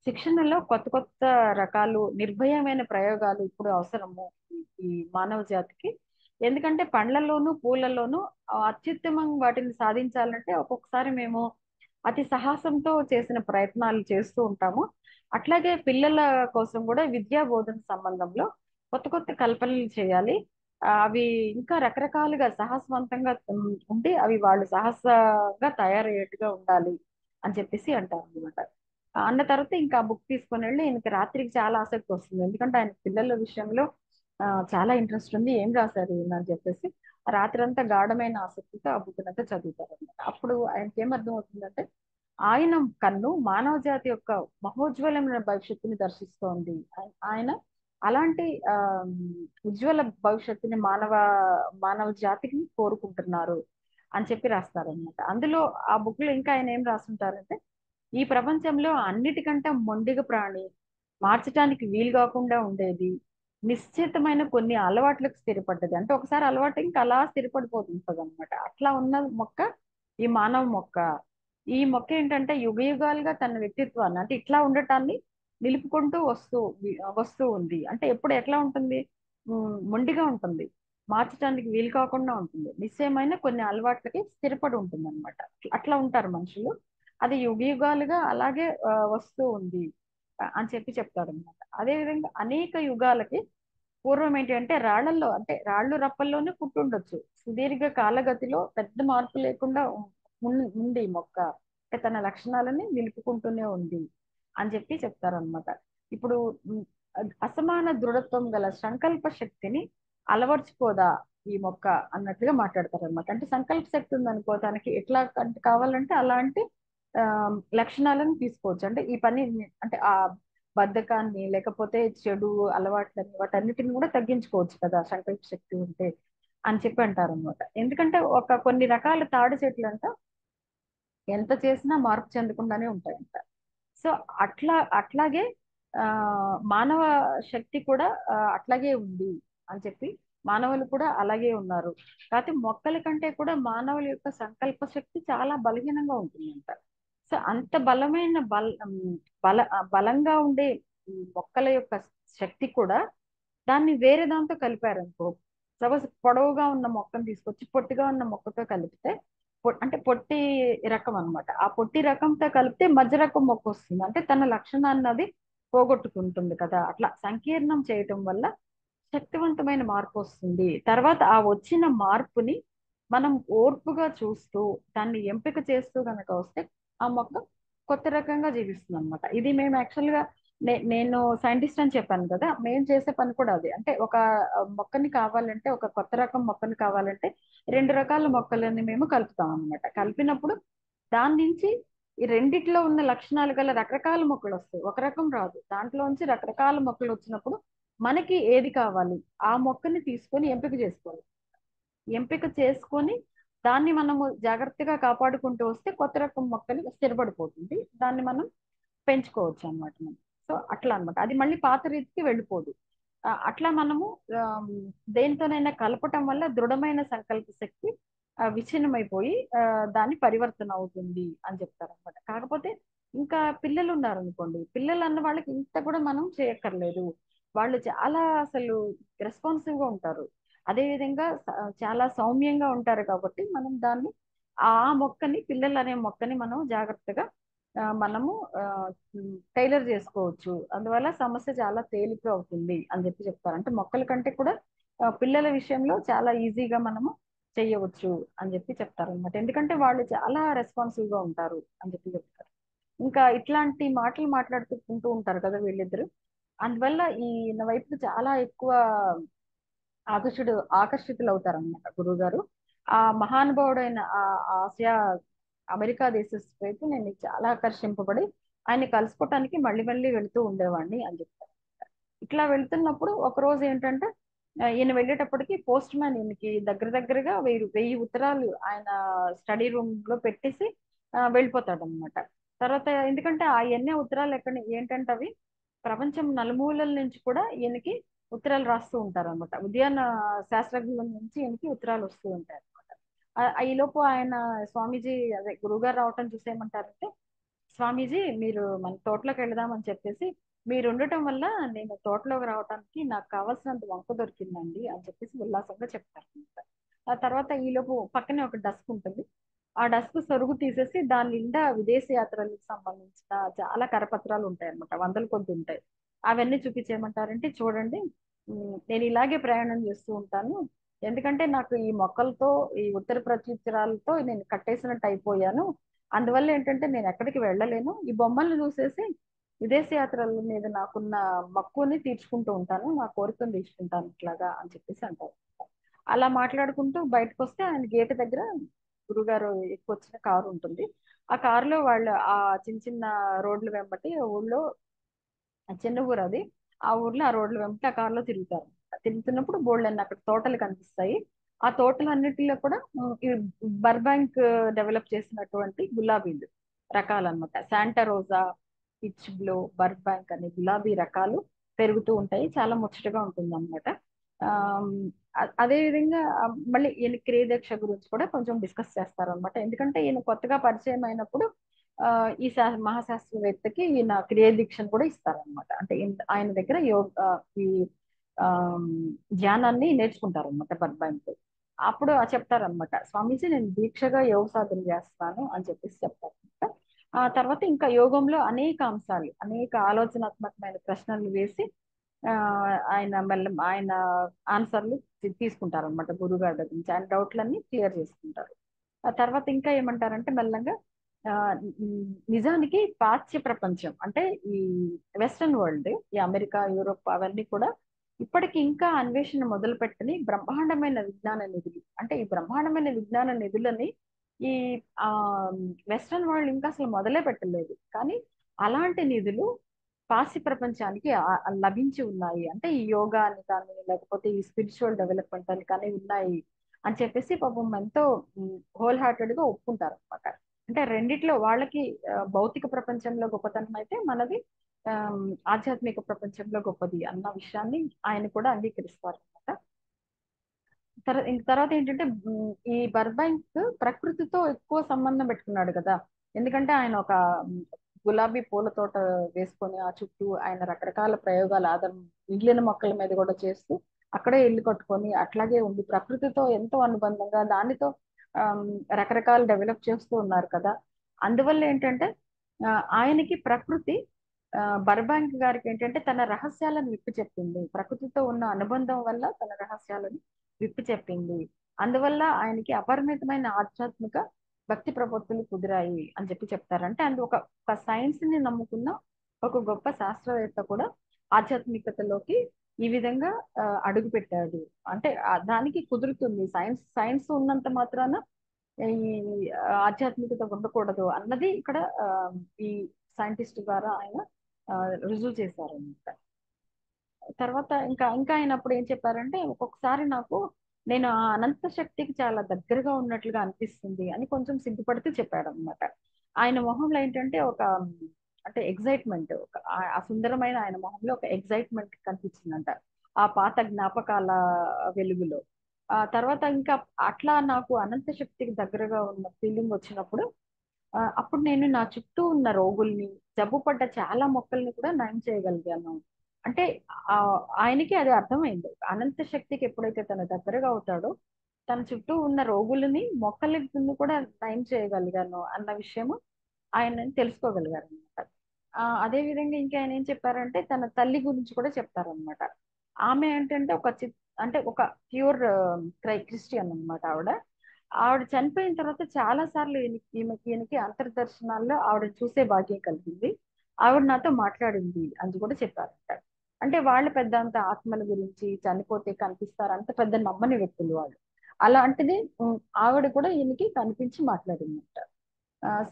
శిక్షణలో కొత్త కొత్త రకాలు నిర్భయమైన ప్రయోగాలు ఇప్పుడు అవసరము ఈ మానవ జాతికి. ఎందుకంటే పండ్లలోను పూలలోను అత్యుత్తమంగా వాటిని సాధించాలంటే ఒక్కొక్కసారి మేము అతి సాహసంతో చేసిన ప్రయత్నాలు చేస్తూ ఉంటాము. అట్లాగే పిల్లల కోసం కూడా విద్యా బోధన సంబంధంలో కొత్త కొత్త కల్పనలు చేయాలి. అవి ఇంకా రకరకాలుగా సాహసవంతంగా ఉండి అవి వాళ్ళు సాహసంగా తయారయ్యేట్టుగా ఉండాలి అని చెప్పేసి అంటారు అనమాట. అన్న తర్వాత ఇంకా ఆ బుక్ తీసుకొని వెళ్ళి ఈయనకి రాత్రికి చాలా ఆసక్తి వస్తుంది. ఎందుకంటే ఆయన పిల్లల విషయంలో చాలా ఇంట్రెస్ట్ ఉంది, ఏం రాశారు ఈయన అని చెప్పేసి ఆ రాత్రి అంతా గాఢమైన ఆసక్తితో ఆ బుక్ అంతా చదువుతారు అనమాట. అప్పుడు ఆయనకి ఏం అర్థం అవుతుందంటే ఆయన కన్ను మానవ జాతి యొక్క మహోజ్వలమైన భవిష్యత్తుని దర్శిస్తోంది. ఆయన అలాంటి ఉజ్వల భవిష్యత్తుని మానవ జాతికి కోరుకుంటున్నారు అని చెప్పి రాస్తారనమాట. అందులో ఆ బుక్ లో ఇంకా ఆయన ఏం రాస్తుంటారంటే ఈ ప్రపంచంలో అన్నిటికంటే మొండిగ ప్రాణి, మార్చటానికి వీలు కాకుండా ఉండేది, నిశ్చితమైన కొన్ని అలవాట్లకు స్థిరపడ్డది. అంటే ఒకసారి అలవాటు ఇంకా అలా స్థిరపడిపోతుంటది అనమాట. అట్లా ఉన్న మొక్క ఈ మానవ మొక్క. ఈ మొక్క ఏంటంటే యుగ యుగాలుగా తన వ్యక్తిత్వాన్ని అంటే ఇట్లా ఉండటాన్ని నిలుపుకుంటూ వస్తూ ఉంది. అంటే ఎప్పుడు ఎట్లా ఉంటుంది, మొండిగా ఉంటుంది, మార్చడానికి వీలు కాకుండా ఉంటుంది, నిశ్చయమైన కొన్ని అలవాట్లకి స్థిరపడి ఉంటుంది అనమాట. అట్లా ఉంటారు మనుషులు. అది యుగ యుగాలుగా అలాగే వస్తూ ఉంది అని చెప్పి చెప్తాడు అనమాట. అదే విధంగా అనేక యుగాలకి పూర్వం ఏంటి అంటే రాళ్లలో అంటే రాళ్ళు రప్పల్లోనే పుట్టుండొచ్చు, సుదీర్ఘ కాలగతిలో పెద్ద మార్పు లేకుండా ఉంది ఈ మొక్క, అంటే తన లక్షణాలని నిలుపుకుంటూనే ఉంది అని చెప్పి చెప్తారనమాట. ఇప్పుడు అసమాన దృఢత్వం గల సంకల్ప శక్తిని అలవర్చుకోదా ఈ మొక్క అన్నట్టుగా మాట్లాడతారు అనమాట. అంటే సంకల్ప శక్తి ఉందనుకో తనకి ఎట్లా కావాలంటే అలాంటి ఆ లక్షణాలను తీసుకోవచ్చు. అంటే ఈ పని అంటే ఆ బద్ధకాన్ని లేకపోతే చెడు అలవాట్లని వాటన్నిటిని కూడా తగ్గించుకోవచ్చు కదా సంకల్ప శక్తి ఉంటే అని చెప్పి అంటారు అనమాట. ఎందుకంటే ఒక కొన్ని రకాల తాడి చెట్లు అంట ఎంత చేసినా మార్పు చెందకుండానే ఉంటాయంట. సో అట్లాగే ఆ మానవ శక్తి కూడా అట్లాగే ఉంది అని చెప్పి మానవులు కూడా అలాగే ఉన్నారు. కాకపోతే మొక్కల కంటే కూడా మానవుల యొక్క సంకల్ప శక్తి చాలా బలహీనంగా ఉంటుందంట. సో అంత బలమైన బలంగా ఉండే ఈ మొక్కల యొక్క శక్తి కూడా దాన్ని వేరే దాంతో కలిపారనుకో, సపోజ్ పొడవుగా ఉన్న మొక్కను తీసుకొచ్చి పొట్టిగా ఉన్న మొక్కతో కలిపితే అంటే పొట్టి రకం అన్నమాట, ఆ పొట్టి రకంతో కలిపితే మధ్య రకం మొక్క వస్తుంది. అంటే తన లక్షణాన్ని అది పోగొట్టుకుంటుంది కదా. అట్లా సంకీర్ణం చేయటం వల్ల శక్తివంతమైన మార్పు వస్తుంది. తర్వాత ఆ వచ్చిన మార్పుని మనం ఓర్పుగా చూస్తూ దాన్ని ఎంపిక చేస్తూ కనుక వస్తే ఆ మొక్క కొత్త రకంగా జీవిస్తుంది అనమాట. ఇది మేము యాక్చువల్ గా నేను సైంటిస్ట్ అని చెప్పాను కదా, మేము చేసే పని కూడా అది. అంటే ఒక మొక్కని కావాలంటే ఒక కొత్త రకం మొక్కని కావాలంటే రెండు రకాల మొక్కలని మేము కలుపుతాం అనమాట. కలిపినప్పుడు దాని నుంచి ఈ రెండిట్లో ఉన్న లక్షణాలు గల రకరకాల మొక్కలు వస్తాయి, ఒక రకం రాదు. దాంట్లోంచి రకరకాల మొక్కలు వచ్చినప్పుడు మనకి ఏది కావాలి ఆ మొక్కని తీసుకొని ఎంపిక చేసుకోవాలి. ఎంపిక చేసుకొని దాన్ని మనము జాగ్రత్తగా కాపాడుకుంటూ వస్తే కొత్త రకం మొక్కలు స్థిరపడిపోతుంది, దాన్ని మనం పెంచుకోవచ్చు అన్నమాట మనం. సో అట్లా అన్నమాట. అది మళ్ళీ పాత రీతికి వెళ్ళిపోదు. అట్లా మనము ఆమ్, దేనితోనైనా కలపటం వల్ల దృఢమైన సంకల్ప శక్తి విచ్ఛిన్నమైపోయి దాని పరివర్తన అవుతుంది అని చెప్తారన్నమాట. కాకపోతే ఇంకా పిల్లలు ఉన్నారనుకోండి, పిల్లలు అన్న వాళ్ళకి ఇంత కూడా మనం చేయక్కర్లేదు. వాళ్ళు చాలా అసలు రెస్పాన్సివ్ గా ఉంటారు. అదే విధంగా చాలా సౌమ్యంగా ఉంటారు కాబట్టి మనం దాన్ని ఆ మొక్కని, పిల్లలు అనే మొక్కని మనం జాగ్రత్తగా మనము టైలర్ చేసుకోవచ్చు. అందువల్ల సమస్య చాలా తేలిక అవుతుంది అని చెప్పి చెప్తారు. అంటే మొక్కల కంటే కూడా పిల్లల విషయంలో చాలా ఈజీగా మనము చెయ్యవచ్చు అని చెప్పి చెప్తారు అనమాట. ఎందుకంటే వాళ్ళు చాలా రెస్పాన్సివ్ గా ఉంటారు అని చెప్పి చెప్తారు. ఇంకా ఇట్లాంటి మాటలు మాట్లాడుకుంటూ ఉంటారు కదా వీళ్ళిద్దరు. అందువల్ల ఈ నా వైపు చాలా ఎక్కువ ఆకర్షితులు అవుతారన్నమాట గురువు గారు. ఆ మహానుభావుడైన ఆ ఆసియా అమెరికా దేశస్థ వైపు నేను చాలా ఆకర్షింపబడి ఆయన కలుసుకోవటానికి మళ్ళీ మళ్ళీ వెళ్తూ ఉండేవాడిని అని చెప్తారు. ఇట్లా వెళ్తున్నప్పుడు ఒక రోజు ఏంటంటే ఈయన వెళ్ళేటప్పటికి పోస్ట్ మ్యాన్ ఈయనకి దగ్గర దగ్గరగా 1000 ఉత్తరాలు ఆయన స్టడీ రూమ్ లో పెట్టేసి వెళ్ళిపోతాడు అనమాట. తర్వాత ఎందుకంటే ఆ ఎన్నే ఉత్తరాలు ఎక్కడ ఏంటంటే అవి ప్రపంచం నలుమూలల నుంచి కూడా ఈయనకి ఉత్తరాలు రాస్తూ ఉంటారు అనమాట. ఉద్యాన శాస్త్రజ్ఞుల నుంచి ఈయనకి ఉత్తరాలు వస్తూ ఉంటాయి అనమాట. ఈ లోపు ఆయన స్వామీజీ అదే గురువుగారు రావటం చూసేయమంటారంటే, స్వామీజీ మీరు మన తోటలోకి వెళదామని చెప్పేసి, మీరు ఉండటం వల్ల నేను తోటలోకి రావడానికి నాకు కావాల్సినంత వంక దొరికిందండి అని చెప్పేసి ఉల్లాసంగా చెప్తారు అనమాట. ఆ తర్వాత ఈలోపు పక్కనే ఒక డస్క్ ఉంటుంది. ఆ డస్క్ సొరుగు తీసేసి దాని నిండా విదేశీ యాత్రలకు సంబంధించిన చాలా కరపత్రాలు ఉంటాయి అన్నమాట. వందల కొద్ది ఉంటాయి. అవన్నీ చూపించేయమంటారంటే, చూడండి నేను ఇలాగే ప్రయాణం చేస్తూ ఉంటాను. ఎందుకంటే నాకు ఈ మొక్కలతో, ఈ ఉత్తర ప్రత్యుత్తరాలతో నేను కట్టేసినట్టు అయిపోయాను. అందువల్ల ఏంటంటే నేను ఎక్కడికి వెళ్ళలేను. ఈ బొమ్మల్ని చూసేసి విదేశీ యాత్రల మీద నాకున్న మక్కువని తీర్చుకుంటూ ఉంటాను. నా కోరికను తీర్చుకుంటాను ఇట్లాగా అని చెప్పేసి అంటారు. అలా మాట్లాడుకుంటూ బయటకు వస్తే ఆయన గేట్ దగ్గర గురుగారు ఎక్కువ వచ్చిన కారు ఉంటుంది. ఆ కారులో వాళ్ళు ఆ చిన్న చిన్న రోడ్లు వెంబటి ఊళ్ళో చిన్న ఊరు అది. ఆ ఊర్లో ఆ రోడ్ల వెంబడి ఆ కారులో తిరుగుతారు. తిరుగుతున్నప్పుడు బోల్డన్ని అక్కడ తోటలు కనిపిస్తాయి. ఆ తోటలన్నిటిలో కూడా ఈ బర్బాంక్ డెవలప్ చేసినటువంటి గులాబీలు రకాలన్నమాట. శాంటా రోజా, పిచ్ బ్లో, బర్బాంక్ అనే గులాబీ రకాలు పెరుగుతూ ఉంటాయి. చాలా ముచ్చటగా ఉంటుంది అనమాట. అదే విధంగా మళ్ళీ ఈయన క్రియదీక్ష గురించి కూడా కొంచెం డిస్కస్ చేస్తారనమాట. ఎందుకంటే ఈయన కొత్తగా పరిచయం అయినప్పుడు ఆ ఈ మహాశాస్త్రవేత్తకి ఈయన క్రియదీక్షను కూడా ఇస్తారనమాట. అంటే ఆయన దగ్గర ఈ ఆ ధ్యానాన్ని నేర్చుకుంటారనమాట బర్బాయింతో. అప్పుడు చెప్తారనమాట, స్వామీజీ నేను దీక్షగా యోగ సాధన చేస్తాను అని చెప్పేసి చెప్తారనమాట. ఆ తర్వాత ఇంకా యోగంలో అనేక అంశాలు, అనేక ఆలోచనాత్మకమైన ప్రశ్నలు వేసి ఆ ఆయన ఆన్సర్లు తీసుకుంటారనమాట గురువు గారి దగ్గర నుంచి. ఆయన డౌట్లన్నీ క్లియర్ చేసుకుంటారు. ఆ తర్వాత ఇంకా ఏమంటారంటే మెల్లగా ఆ నిజానికి పాశ్చ్య ప్రపంచం అంటే ఈ వెస్ట్రన్ వరల్డ్, ఈ అమెరికా, యూరోప్ అవన్నీ కూడా ఇప్పటికి ఇంకా అన్వేషణ మొదలు పెట్టని బ్రహ్మాండమైన విజ్ఞాన నిధులు. అంటే ఈ బ్రహ్మాండమైన విజ్ఞాన నిధులని ఈ ఆ వెస్ట్రన్ వరల్డ్ ఇంకా అసలు మొదలే పెట్టలేదు. కానీ అలాంటి నిధులు పాశ్చ్య ప్రపంచానికి లభించి ఉన్నాయి. అంటే ఈ యోగా అని కానీ, లేకపోతే ఈ స్పిరిచువల్ డెవలప్మెంట్ అని కానీ ఉన్నాయి అని చెప్పేసి పాపం ఎంతో హోల్ హార్టెడ్ గా ఒప్పుకుంటారు అనమాట. అంటే రెండిట్లో వాళ్ళకి భౌతిక ప్రపంచంలో గొప్పతనం అయితే మనది ఆధ్యాత్మిక ప్రపంచంలో గొప్పది అన్న విషయాన్ని ఆయన కూడా అంగీకరిస్తారు అనమాట. తర్వాత ఏంటంటే ఈ బర్బాయింక్ ప్రకృతితో ఎక్కువ సంబంధం పెట్టుకున్నాడు కదా. ఎందుకంటే ఆయన ఒక గులాబీ పూల తోట వేసుకొని ఆ చుట్టూ ఆయన రకరకాల ప్రయోగాలు ఆధారం మిగిలిన మొక్కల మీద కూడా చేస్తూ అక్కడే ఇల్లు కట్టుకొని అట్లాగే ఉండి ప్రకృతితో ఎంతో అనుబంధంగా దానితో ఆమ్, రకరకాలు డెవలప్ చేస్తూ ఉన్నారు కదా. అందువల్ల ఏంటంటే ఆ, ఆయనకి ప్రకృతి బర్బాంక్ గారికి ఏంటంటే తన రహస్యాలను విప్పి చెప్పింది. ప్రకృతితో ఉన్న అనుబంధం వల్ల తన రహస్యాలను విప్పి చెప్పింది. అందువల్ల ఆయనకి అపరిమితమైన ఆధ్యాత్మిక భక్తి ప్రపత్తులు కుదిరాయి అని చెప్పి చెప్తారు. అంటే ఒక సైన్స్ ని నమ్ముకున్న ఒక గొప్ప శాస్త్రవేత్త కూడా ఆధ్యాత్మికతలోకి ఈ విధంగా అడుగు పెట్టాడు. అంటే దానికి కుదురుతుంది. సైన్స్ సైన్స్ ఉన్నంత మాత్రాన ఈ ఆధ్యాత్మికత ఉండకూడదు అన్నది ఇక్కడ ఈ సైంటిస్ట్ ద్వారా ఆయన ఆ, రుజువు చేశారన్నమాట. తర్వాత ఇంకా ఇంకా అయినప్పుడు ఏం చెప్పారంటే, ఒక్కొక్కసారి నాకు నేను ఆ అనంత శక్తికి చాలా దగ్గరగా ఉన్నట్లుగా అనిపిస్తుంది అని కొంచెం సిగ్గుపడుతూ చెప్పాడు అనమాట. ఆయన మొహంలో ఏంటంటే ఒక అంటే ఎగ్జైట్మెంట్, ఆ సుందరమైన ఆయన మొహంలో ఒక ఎగ్జైట్మెంట్ కనిపించిందంట ఆ పాత జ్ఞాపకాల వెలుగులో. ఆ తర్వాత ఇంకా అట్లా నాకు అనంత శక్తికి దగ్గరగా ఉన్న ఫీలింగ్ వచ్చినప్పుడు అప్పుడు నేను నా చుట్టూ ఉన్న రోగుల్ని, జబ్బు పడ్డ చాలా మొక్కల్ని కూడా నయం చేయగలిగాను. అంటే ఆ ఆయనకి అది అర్థమైంది. అనంత శక్తికి ఎప్పుడైతే తన దగ్గరగా అవుతాడో తన చుట్టూ ఉన్న రోగులని మొక్కలని కూడా నయం చేయగలిగాను అన్న విషయము ఆయన తెలుసుకోగలిగారు అనమాట. అదే విధంగా ఇంకా ఆయన ఏం చెప్పారంటే తన తల్లి గురించి కూడా చెప్తారనమాట. ఆమె ఏంటంటే అంటే ఒక ప్యూర్ క్రిస్టియన్ అన్నమాట ఆవిడ. ఆవిడ చనిపోయిన తర్వాత చాలా సార్లు ఈయనకి అంతర్దర్శనాల్లో ఆవిడ చూసే భాగ్యం కలిగింది. ఆవిడ నాతో మాట్లాడింది అని కూడా చెప్పారంట. అంటే వాళ్ళు పెద్ద అంత ఆత్మల గురించి చనిపోతే కనిపిస్తారు అంత పెద్ద నమ్మని వ్యక్తులు వాళ్ళు. అలాంటిది ఆవిడ కూడా ఈయనకి కనిపించి మాట్లాడిందంట.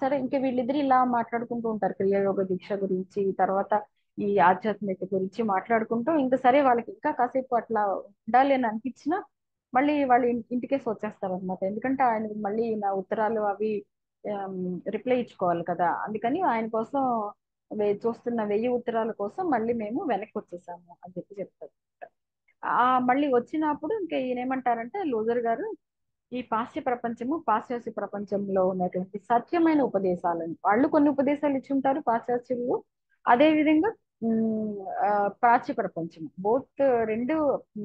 సరే ఇంకా వీళ్ళిద్దరు ఇలా మాట్లాడుకుంటూ ఉంటారు క్రియాయోగ దీక్ష గురించి, తర్వాత ఈ ఆధ్యాత్మికత గురించి మాట్లాడుకుంటూ ఇంకా సరే వాళ్ళకి ఇంకా కాసేపు అట్లా ఉండాలి అని అనిపించినా మళ్ళీ వాళ్ళు ఇంటికేసి వచ్చేస్తారు అనమాట. ఎందుకంటే ఆయన మళ్ళీ నా ఉత్తరాలు అవి రిప్లై ఇచ్చుకోవాలి కదా, అందుకని ఆయన కోసం చూస్తున్న 1000 ఉత్తరాల కోసం మళ్ళీ మేము వెనక్కి వచ్చేసాము అని చెప్తారు. మళ్ళీ వచ్చినప్పుడు ఇంకా ఈయన ఏమంటారంటే లూజర్ గారు, ఈ పాశ్చాత్య ప్రపంచంలో ఉన్నటువంటి సత్యమైన ఉపదేశాలను వాళ్ళు కొన్ని ఉపదేశాలు ఇచ్చి ఉంటారు పాశ్చాత్యులు. అదే విధంగా ఉమ్, ప్రాచ్య ప్రపంచం బోత్ రెండు,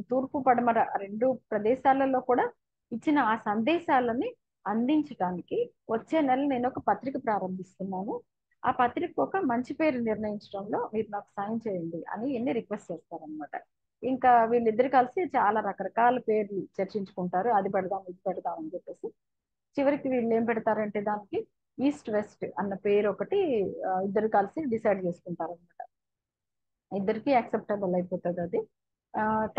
తూర్పు పడమర రెండు ప్రదేశాలలో కూడా ఇచ్చిన ఆ సందేశాలని అందించడానికి వచ్చే నెల నేను ఒక పత్రిక ప్రారంభిస్తున్నాను. ఆ పత్రిక ఒక మంచి పేరు నిర్ణయించడంలో మీరు నాకు సాయం చేయండి అని ఎన్ని రిక్వెస్ట్ చేస్తారనమాట. ఇంకా వీళ్ళిద్దరు కలిసి చాలా రకరకాల పేర్లు చర్చించుకుంటారు, అది పెడదాం ఇది పెడదాం అని చెప్పేసి. చివరికి వీళ్ళు ఏం పెడతారంటే దానికి ఈస్ట్ వెస్ట్ అన్న పేరు ఒకటి ఇద్దరు కలిసి డిసైడ్ చేసుకుంటారు అనమాట. ఇద్దరికి యాక్సెప్టబుల్ అయిపోతుంది అది.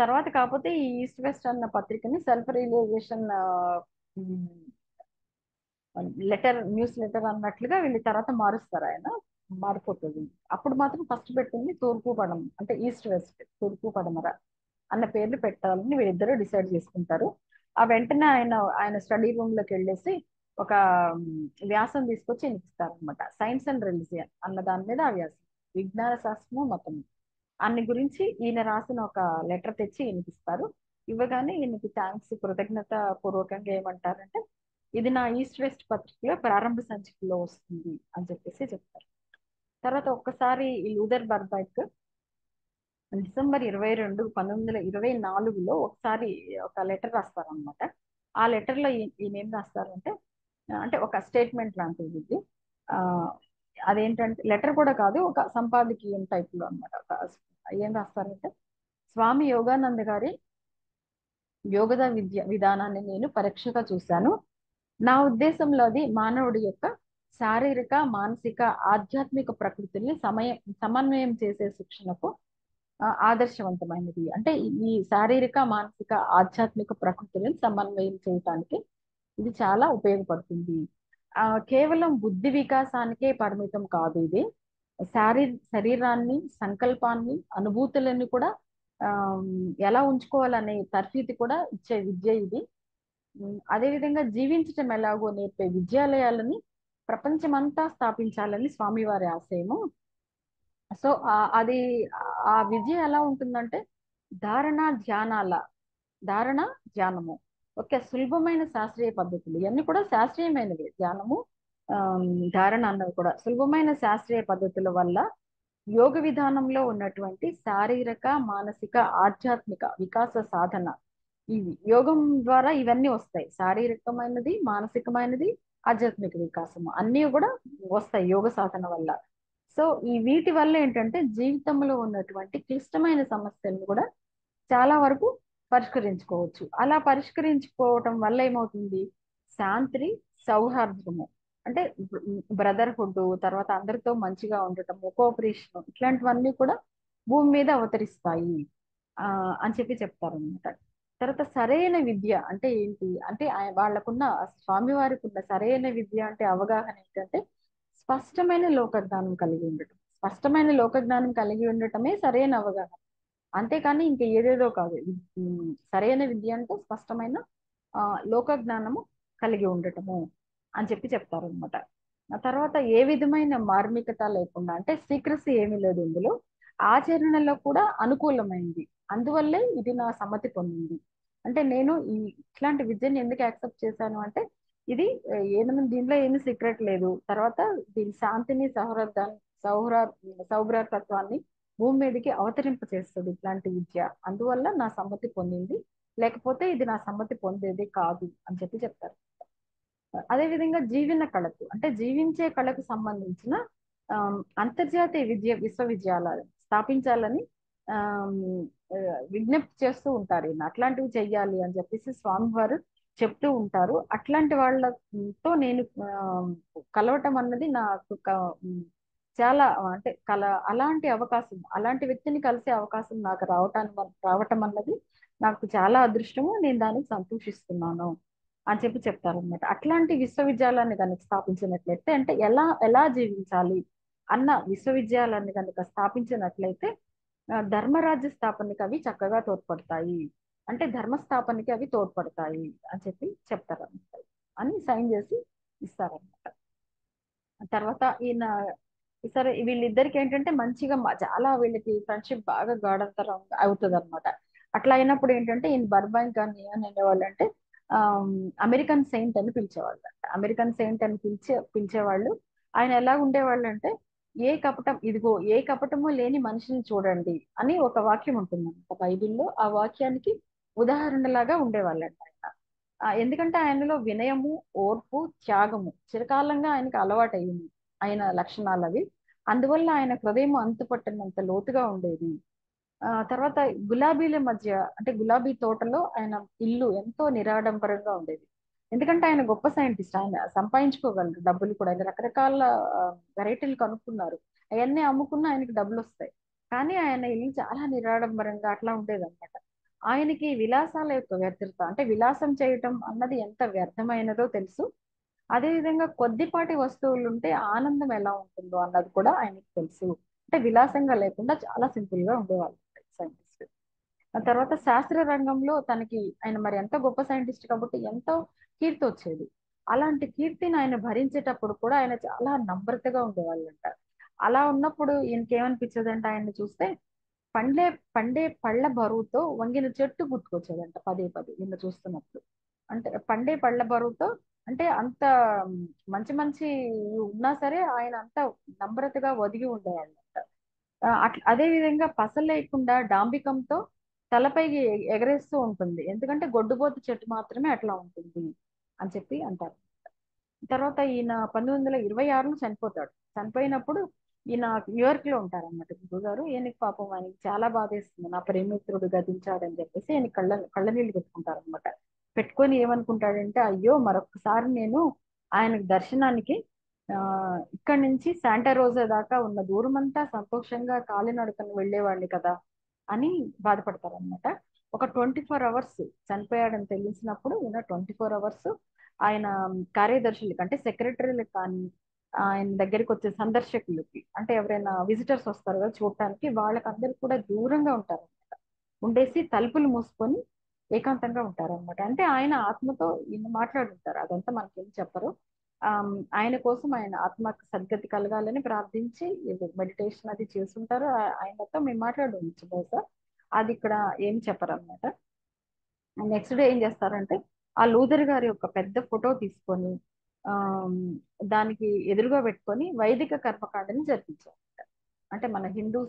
తర్వాత కాకపోతే ఈ ఈస్ట్ వెస్ట్ అన్న పత్రికని సెల్ఫ్ రియలైజేషన్ న్యూస్ లెటర్ అన్నట్లుగా వీళ్ళు తర్వాత మారుస్తారు, ఆయన మారిపోతుంది. అప్పుడు మాత్రం ఫస్ట్ పెట్టింది తూర్పు పడమ అంటే ఈస్ట్ వెస్ట్, తూర్పు పడమర అన్న పేర్లు పెట్టాలని వీళ్ళిద్దరూ డిసైడ్ చేసుకుంటారు. ఆ వెంటనే ఆయన ఆయన స్టడీ రూమ్ లోకి వెళ్ళేసి ఒక వ్యాసం తీసుకొచ్చి వినిపిస్తారు అనమాట. సైన్స్ అండ్ రిలీజియన్ అన్న దాని మీద ఆ వ్యాసం, విజ్ఞాన శాస్త్రము మతము అన్ని గురించి ఈయన రాసిన ఒక లెటర్ తెచ్చి వినిపిస్తారు. ఇవ్వగానే ఈయనకి థ్యాంక్స్, కృతజ్ఞత పూర్వకంగా ఏమంటారంటే ఇది నా ఈస్ట్ వెస్ట్ పత్రికలో ప్రారంభ సంచికలో వస్తుంది అని చెప్పేసి చెప్తారు. తర్వాత ఒక్కసారి ఈ లూథర్ బర్బైక్ డిసెంబర్ 22, 1924లో ఒకసారి ఒక లెటర్ రాస్తారనమాట. ఆ లెటర్ లో ఈయన ఏం రాస్తారంటే అంటే ఒక స్టేట్మెంట్ లాంటిది ఇది. ఆ అదేంటంటే లెటర్ కూడా కాదు, ఒక సంపాదకీయం టైప్ లో అనమాట. ఏం రాస్తారంటే స్వామి యోగానంద గారి యోగద విధానాన్ని నేను పరీక్షగా చూశాను. నా ఉద్దేశంలో అది మానవుడి యొక్క శారీరక, మానసిక, ఆధ్యాత్మిక ప్రకృతిని సమన్వయం చేసే శిక్షణకు ఆదర్శవంతమైనది. అంటే ఈ శారీరక, మానసిక, ఆధ్యాత్మిక ప్రకృతిని సమన్వయం చేయటానికి ఇది చాలా ఉపయోగపడుతుంది. కేవలం బుద్ధి వికాసానికే పరిమితం కాదు ఇది. శారీ శరీరాన్ని, సంకల్పాన్ని, అనుభూతులని కూడా ఆ ఎలా ఉంచుకోవాలనే తర్ఫీదు కూడా ఇచ్చే విద్య ఇది. అదేవిధంగా జీవించటం ఎలాగో నేర్పే విద్యాలయాలని ప్రపంచమంతా స్థాపించాలని స్వామివారి ఆశయము. సో అది ఆ విద్య ఎలా ఉంటుందంటే ధారణ ధ్యానాల ధారణ ధ్యానము ఓకే, సులభమైన శాస్త్రీయ పద్ధతులు ఇవన్నీ కూడా శాస్త్రీయమైనవి. ధ్యానము, ధారణ అన్నవి కూడా సులభమైన శాస్త్రీయ పద్ధతుల వల్ల యోగ విధానంలో ఉన్నటువంటి శారీరక, మానసిక, ఆధ్యాత్మిక వికాస సాధన, ఇవి యోగం ద్వారా ఇవన్నీ వస్తాయి. శారీరకమైనది, మానసికమైనది, ఆధ్యాత్మిక వికాసము అన్నీ కూడా వస్తాయి యోగ సాధన వల్ల. సో ఈ వీటి వల్ల ఏంటంటే జీవితంలో ఉన్నటువంటి క్లిష్టమైన సమస్యలను కూడా చాలా వరకు పరిష్కరించుకోవచ్చు. అలా పరిష్కరించుకోవటం వల్ల ఏమవుతుంది, శాంతి, సౌహార్దము అంటే బ్రదర్హుడ్, తర్వాత అందరితో మంచిగా ఉండటము, కోఆపరేషన్ ఇట్లాంటివన్నీ కూడా భూమి మీద అవతరిస్తాయి అని చెప్తారు అనమాట. తర్వాత సరైన విద్య అంటే ఏంటి అంటే వాళ్ళకున్న స్వామివారికి ఉన్న సరైన విద్య అంటే అవగాహన ఏంటంటే స్పష్టమైన లోకజ్ఞానం కలిగి ఉండటం. స్పష్టమైన లోకజ్ఞానం కలిగి ఉండటమే సరైన అవగాహన, అంతేకాని ఇంకా ఏదేదో కాదు. సరైన విద్య అంటే స్పష్టమైన లోక జ్ఞానము కలిగి ఉండటము అని చెప్తారు అనమాట. ఆ తర్వాత ఏ విధమైన మార్మికత లేకుండా, అంటే సీక్రసీ ఏమీ లేదు ఇందులో, ఆచరణలో కూడా అనుకూలమైంది. అందువల్లే ఇది నా సమ్మతి పొందింది. అంటే నేను ఇట్లాంటి విద్యను ఎందుకు యాక్సెప్ట్ చేశాను అంటే, ఇది ఏమైనా దీంట్లో ఏమీ సీక్రెట్ లేదు. తర్వాత దీని శాంతిని, సౌహృద సౌభ్రాతత్వాన్ని భూమి మీదకి అవతరింప చేస్తుంది ఇట్లాంటి విద్య. అందువల్ల నా సమ్మతి పొందింది. లేకపోతే ఇది నా సమ్మతి పొందేది కాదు అని చెప్తారు. అదే విధంగా జీవన కళకు, అంటే జీవించే కళకు సంబంధించిన అంతర్జాతీయ విశ్వవిద్యాలయాలు స్థాపించాలని ఆమ్, ఆ, విజ్ఞప్తి చేస్తూ ఉంటారు. ఈయన అట్లాంటివి చెయ్యాలి అని చెప్పేసి స్వామివారు చెప్తూ ఉంటారు. అట్లాంటి వాళ్ళతో నేను కలవటం అన్నది నాకు చాలా, అంటే అలాంటి అవకాశం, అలాంటి వ్యక్తిని కలిసే అవకాశం నాకు రావటం అన్నది నాకు చాలా అదృష్టము. నేను దానికి సంతోషిస్తున్నాను అని చెప్తారనమాట. అట్లాంటి విశ్వవిద్యాలయాన్ని కనుక స్థాపించినట్లయితే, అంటే ఎలా ఎలా జీవించాలి అన్న విశ్వవిద్యాలయాన్ని కనుక స్థాపించినట్లయితే ధర్మరాజ్య స్థాపనకి అవి చక్కగా తోడ్పడతాయి. అంటే ధర్మ స్థాపనకి అవి తోడ్పడతాయి అని చెప్తారనమాట. అని సైన్ చేసి ఇస్తారనమాట. తర్వాత ఈయన, సరే వీళ్ళిద్దరికి ఏంటంటే మంచిగా చాలా వీళ్ళకి ఫ్రెండ్షిప్ బాగా గాఢతరం అవుతుంది అనమాట. అట్లా అయినప్పుడు ఏంటంటే ఈయన బర్బాంక్ అని అనేవాళ్ళు, అంటే ఆమ్, అమెరికన్ సెయింట్ అని పిలిచేవాళ్ళు అంట. అమెరికన్ సెయింట్ అని పిలిచేవాళ్ళు. ఆయన ఎలా ఉండేవాళ్ళు అంటే, ఏ కపటము లేని మనిషిని చూడండి అని ఒక వాక్యం ఉంటుందన్నమాట బైబిల్లో. ఆ వాక్యానికి ఉదాహరణలాగా ఉండేవాళ్ళంట ఆయన. ఎందుకంటే ఆయనలో వినయము, ఓర్పు, త్యాగము చిరకాలంగా ఆయనకు అలవాటయ్యింది, ఆయన లక్షణాలు అవి. అందువల్ల ఆయన హృదయం అంతుపట్టనంత లోతుగా ఉండేది. తర్వాత గులాబీల మధ్య, అంటే గులాబీ తోటలో ఆయన ఇల్లు ఎంతో నిరాడంబరంగా ఉండేది. ఎందుకంటే ఆయన గొప్ప సైంటిస్ట్, ఆయన సంపాదించుకోగలరు డబ్బులు కూడా. ఆయన రకరకాల వెరైటీలు కనుక్కున్నారు. అవన్నీ అమ్ముకున్న ఆయనకి డబ్బులు వస్తాయి. కానీ ఆయన ఇల్లు చాలా నిరాడంబరంగా అట్లా ఉండేది అనమాట. ఆయనకి విలాసాల యొక్క వ్యర్థత, అంటే విలాసం చేయటం అన్నది ఎంత వ్యర్థమైనదో తెలుసు. అదే విధంగా కొద్దిపాటి వస్తువులు ఉంటే ఆనందం ఎలా ఉంటుందో అన్నది కూడా ఆయనకి తెలుసు. అంటే విలాసంగా లేకుండా చాలా సింపుల్ గా ఉండేవాళ్ళు సైంటిస్ట్. ఆ తర్వాత శాస్త్ర రంగంలో తనకి, ఆయన మరి ఎంతో గొప్ప సైంటిస్ట్ కాబట్టి ఎంతో కీర్తి వచ్చేది. అలాంటి కీర్తిని ఆయన భరించేటప్పుడు కూడా ఆయన చాలా నమ్రతగా ఉండేవాళ్ళంట. అలా ఉన్నప్పుడు ఈయనకేమనిపించదు అంటే, ఆయన్ని చూస్తే పండే పండే పళ్ళ బరువుతో వంగిన చెట్టు గుర్తుకొచ్చేదంట పదే పదే ఈయన చూస్తున్నప్పుడు. అంటే పండే పళ్ళ బరువుతో, అంటే అంత మంచి మంచి ఉన్నా సరే ఆయన అంత నమ్రతగా ఒదిగి ఉండేవాళ్ళంట. అదే విధంగా పస లేకుండా డాంబికంతో తలపైకి ఎగరేస్తూ ఉంటుంది. ఎందుకంటే గొడ్డుబోతు చెట్టు మాత్రమే అట్లా ఉంటుంది అని అంటారు. తర్వాత ఈయన 1926లో చనిపోతాడు. చనిపోయినప్పుడు ఈయన న్యూయార్క్ లో ఉంటారన్నమాట గురువు గారు. ఈయనకి పాపం, ఆయనకి చాలా బాధేస్తుంది, నా ప్రేమిత్రుడు గతించాడని చెప్పేసి ఆయన కళ్ళ నీళ్లు పెట్టుకుంటారు అనమాట. పెట్టుకొని ఏమనుకుంటాడంటే, అయ్యో మరొకసారి నేను ఆయనకు దర్శనానికి ఆ ఇక్కడి నుంచి శాంటా రోజా దాకా ఉన్న దూరమంతా సంతోషంగా కాలినడకన వెళ్ళేవాడిని కదా అని బాధపడతారనమాట. ఒక 24 అవర్స్ చనిపోయాడని తెలిసినప్పుడు ఈయన 24 అవర్స్ ఆయన కార్యదర్శులకి, అంటే సెక్రటరీలకు కానీ, ఆయన దగ్గరికి వచ్చే సందర్శకులకి, అంటే ఎవరైనా విజిటర్స్ వస్తారు కదా చూడటానికి, వాళ్ళకందరికి కూడా దూరంగా ఉంటారు. ఉండేసి తలుపులు మూసుకొని ఏకాంతంగా ఉంటారన్నమాట. అంటే ఆయన ఆత్మతో ఈయన మాట్లాడుంటారు. అదంతా మనకేం చెప్పరు. ఆయన కోసం, ఆయన ఆత్మకు సద్గతి కలగాలని ప్రార్థించి మెడిటేషన్ అది చేస్తుంటారు. ఆయనతో మేము మాట్లాడవచ్చు బహుశా. అది ఇక్కడ ఏం చెప్పరు అనమాట. నెక్స్ట్ డే ఏం చేస్తారంటే, ఆ లూథర్ గారి యొక్క పెద్ద ఫోటో తీసుకొని ఆ దానికి ఎదురుగా పెట్టుకొని వైదిక కర్మకాండని జరిపించారు. అంటే మన హిందూ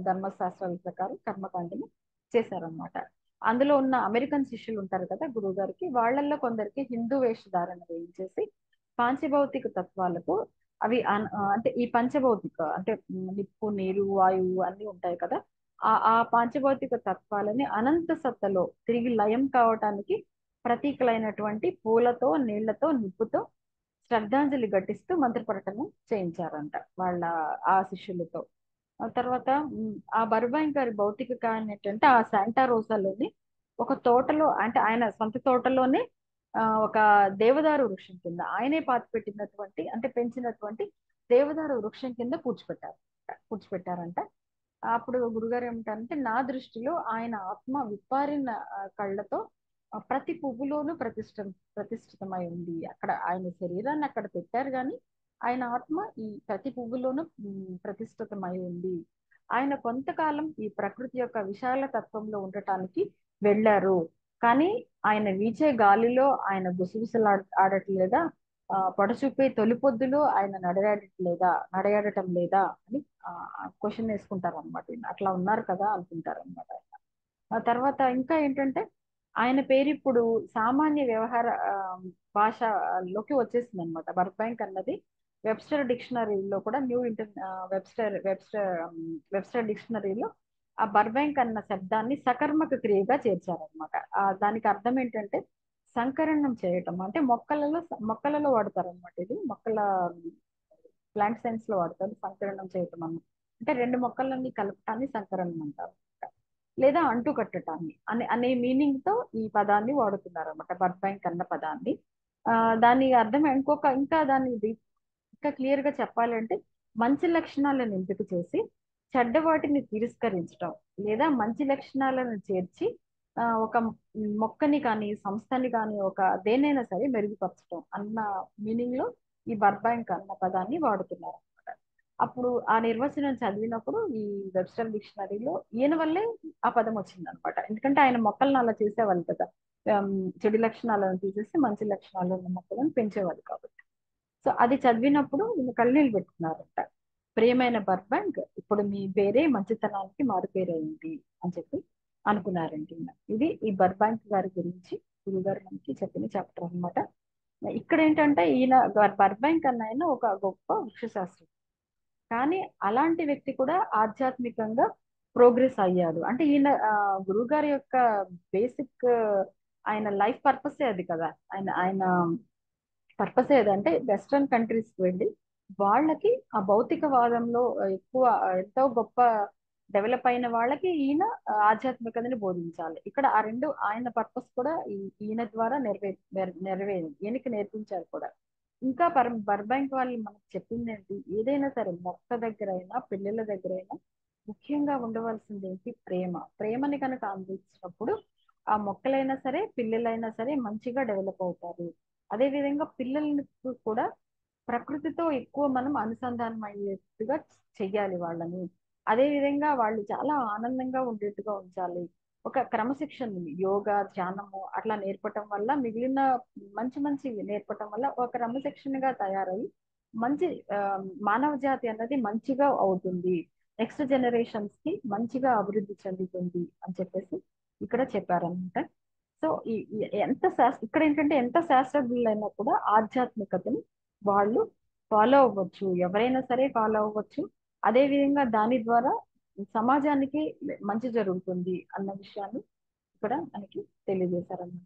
ధర్మశాస్త్రాల ప్రకారం కర్మకాండని చేశారనమాట. అందులో ఉన్న అమెరికన్ శిష్యులు ఉంటారు కదా గురువు గారికి, వాళ్ళల్లో కొందరికి హిందూ వేషధారణ వేయించేసి పాంచభౌతిక తత్వాలకు అవి అంటే ఈ పంచభౌతిక, అంటే నిప్పు, నీరు, వాయువు అన్ని ఉంటాయి కదా, ఆ పాంచభౌతిక తత్వాలని అనంత సత్తలో తిరిగి లయం కావటానికి ప్రతీకలైనటువంటి పూలతో, నీళ్లతో, నిప్పుతో శ్రద్ధాంజలి ఘటిస్తూ మంత్రపఠనం చేయించారంట వాళ్ళ ఆ శిష్యులతో. ఆ తర్వాత ఆ బర్బాయి గారి భౌతిక కాయం ఏంటంటే, ఆ శాంటా రోసాలోని ఒక తోటలో, అంటే ఆయన సొంత తోటలోనే ఒక దేవదారు వృక్షం కింద ఆయనే పాతి పెట్టినటువంటి, అంటే పెంచినటువంటి దేవదారు వృక్షం కింద పూడ్చిపెట్టారంట. అప్పుడు గురుగారు ఏమంటారంటే, నా దృష్టిలో ఆయన ఆత్మ విప్పారిన కళ్ళతో ప్రతి పువ్వులోనూ ప్రతిష్ఠితమై ఉంది. అక్కడ ఆయన శరీరాన్ని అక్కడ పెట్టారు కానీ ఆయన ఆత్మ ఈ ప్రతి పువ్వులోనూ ప్రతిష్ఠితమై ఉంది. ఆయన కొంతకాలం ఈ ప్రకృతి యొక్క విశాల తత్వంలో ఉండటానికి వెళ్ళారు. కానీ ఆయన వీచే గాలిలో ఆయన ఆడట్లేదా, పొడచూపే తొలిపొద్దులో ఆయన నడయాడటం లేదా అని క్వశ్చన్ వేసుకుంటారు అనమాట. అట్లా ఉన్నారు కదా అనుకుంటారు అనమాట. ఆ తర్వాత ఇంకా ఏంటంటే ఆయన పేరు ఇప్పుడు సామాన్య వ్యవహార భాషలోకి వచ్చేసింది అనమాట. బర్బాంక్ అన్నది వెబ్స్టర్ డిక్షనరీలో కూడా న్యూ ఇంటర్ వెబ్స్టర్ డిక్షనరీలో ఆ బర్బాంక్ అన్న శబ్దాన్ని సకర్మక క్రియగా చేర్చారనమాట. దానికి అర్థం ఏంటంటే సంకరణం చేయటం, అంటే మొక్కలలో వాడతారు అనమాట. ఇది మొక్కల ప్లాంట్ సైన్స్ లో వాడతారు సంకరణం చేయటం అన్న, అంటే రెండు మొక్కలన్నీ కలపటాన్ని సంకరణం అంటారు, లేదా అంటు కట్టటాన్ని అనే మీనింగ్ తో ఈ పదాన్ని వాడుతున్నారు అనమాట, బర్డ్ బ్యాంక్ అన్న పదాన్ని. ఆ దాని అర్థం ఇంకా ఇంకా క్లియర్ గా చెప్పాలంటే మంచి లక్షణాలను ఎంపిక చేసి చెడ్డ వాటిని తిరస్కరించడం, లేదా మంచి లక్షణాలను చేర్చి ఒక మొక్కని కానీ సంస్థని కానీ ఒక దేనైనా సరే మెరుగుపరచడం అన్న మీనింగ్ లో ఈ బర్డ్ బ్యాంక్ అన్న పదాన్ని వాడుతున్నారు అనమాట. అప్పుడు ఆ నిర్వచనం చదివినప్పుడు ఈ వెబ్స్టర్ డిక్షనరీలో ఈయన వల్లే ఆ పదం వచ్చింది అనమాట. ఎందుకంటే ఆయన మొక్కలను అలా చేసేవాళ్ళు కదా, ఆమ్, చెడు లక్షణాలను తీసేసి మంచి లక్షణాలు ఉన్న మొక్కలను పెంచేవాళ్ళు కాబట్టి. సో అది చదివినప్పుడు ఈయన కళ్ళనీళ్ళు పెట్టుకున్నారంట. ప్రియమైన బర్బాంక్, ఇప్పుడు మీ పేరే మంచితనానికి మారు పేరైంది అని చెప్పి అనుకున్నారండి ఈయన. ఇది ఈ బర్బాంక్ గారి గురించి గురుగారు మనకి చెప్పిన చాప్టర్ అన్నమాట. ఇక్కడ ఏంటంటే ఈయన బర్బాంక్ అన్న ఆయన ఒక గొప్ప వృక్షశాస్త్రి, కానీ అలాంటి వ్యక్తి కూడా ఆధ్యాత్మికంగా ప్రోగ్రెస్ అయ్యాడు. అంటే ఈయన గురువు గారి యొక్క బేసిక్ ఆయన లైఫ్ పర్పసే అది కదా. ఆయన ఆయన పర్పస్ ఏదంటే వెస్ట్రన్ కంట్రీస్ కి వెళ్ళి వాళ్ళకి ఆ భౌతికవాదంలో ఎక్కువ ఎంతో గొప్ప డెవలప్ అయిన వాళ్ళకి ఈయన ఆధ్యాత్మికతని బోధించాలి. ఇక్కడ ఆ రెండు ఆయన పర్పస్ కూడా ఈయన ద్వారా నెరవేరింది, ఈయనకి నేర్పించారు కూడా. ఇంకా బర్బాంక్ వాళ్ళు మనకు చెప్పింది ఏంటి, ఏదైనా సరే మొక్క దగ్గర అయినా పిల్లల దగ్గర అయినా ముఖ్యంగా ఉండవలసింది ఏంటి, ప్రేమని కనుక అందించినప్పుడు ఆ మొక్కలైనా సరే పిల్లలైనా సరే మంచిగా డెవలప్ అవుతారు. అదే విధంగా పిల్లలకు కూడా ప్రకృతితో ఎక్కువ మనం అనుసంధానం అయ్యేట్టుగా చెయ్యాలి వాళ్ళని. అదే విధంగా వాళ్ళు చాలా ఆనందంగా ఉండేట్టుగా ఉంచాలి. ఒక క్రమశిక్షణ యోగా ధ్యానము అట్లా నేర్పటం వల్ల మిగిలిన మంచి మంచి నేర్పటం వల్ల ఒక క్రమశిక్షణగా తయారై మంచి ఆ, మానవ జాతి అన్నది మంచిగా అవుతుంది, నెక్స్ట్ జనరేషన్స్ కి మంచిగా అభివృద్ధి చెందుతుంది అని చెప్పేసి ఇక్కడ చెప్పారనమాట. సో ఇక్కడ ఏంటంటే ఎంత శాస్త్రజ్ఞులైనా కూడా ఆధ్యాత్మికతని వాళ్ళు ఫాలో అవ్వచ్చు, ఎవరైనా సరే ఫాలో అవ్వచ్చు. అదే విధంగా దాని ద్వారా సమాజానికి మంచి జరుగుతుంది అన్న విషయాన్ని ఇక్కడ మనకి తెలియజేశారన్నమాట.